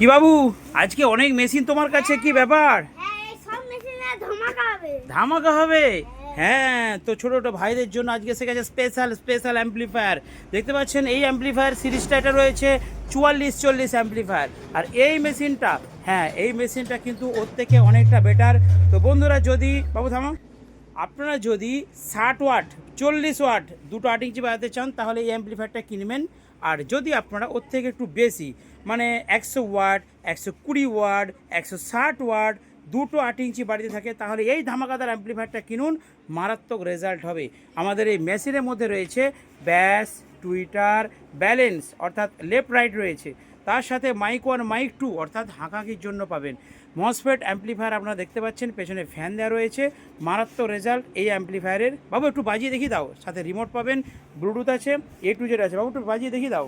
কি বাবু, আজকে অনেক মেশিন তোমার কাছে, কি ব্যাপার? হ্যাঁ, এই সব মেশিনে ধামাকা হবে। ধামাকা হবে? হ্যাঁ, তো ছোটো ছোটো ভাইদের জন্য আজকে এসে গেছে স্পেশাল অ্যাম্পলিফায়ার। দেখতে পাচ্ছেন এই অ্যাম্পলিফায়ার সিরিজটা, এটা রয়েছে 4440 অ্যাম্পলিফায়ার। আর এই মেশিনটা, হ্যাঁ এই মেশিনটা কিন্তু ওর থেকে অনেকটা বেটার। তো বন্ধুরা, যদি বাবু থামো, আপনারা যদি 60 ওয়াট 40 ওয়াট দুটো 8 ইঞ্চি বাজাতে চান তাহলে এই অ্যাম্পলিফায়ারটা কিনবেন। আর যদি আপনারা ওর থেকে একটু বেশি, মানে 100 ওয়াট, 120 ওয়াট, 160 ওয়াট দুটো 8 ইঞ্চি বাড়িতে থাকে, তাহলে এই ধামাকাদার অ্যাম্পলিফায়ারটা কিনুন, মারাত্মক রেজাল্ট হবে। আমাদের এই মেশিনের মধ্যে রয়েছে ব্যাস, টুইটার, ব্যালেন্স অর্থাৎ লেফট রাইট রয়েছে, তার সাথে মাইক 1 মাইক 2 অর্থাৎ হাঁকাকির জন্য পাবেন। মসফেট অ্যাম্পলিফায়ার আপনারা দেখতে পাচ্ছেন, পেছনে ফ্যান দেওয়া রয়েছে, মারাত্মক রেজাল্ট এই অ্যাম্পলিফায়ারের। বাবু একটু বাজিয়ে দেখিয়ে দাও, সাথে রিমোট পাবেন, ব্লুটুথ আছে, A to Z আছে, বাবু একটু বাজিয়ে দেখিয়ে দাও।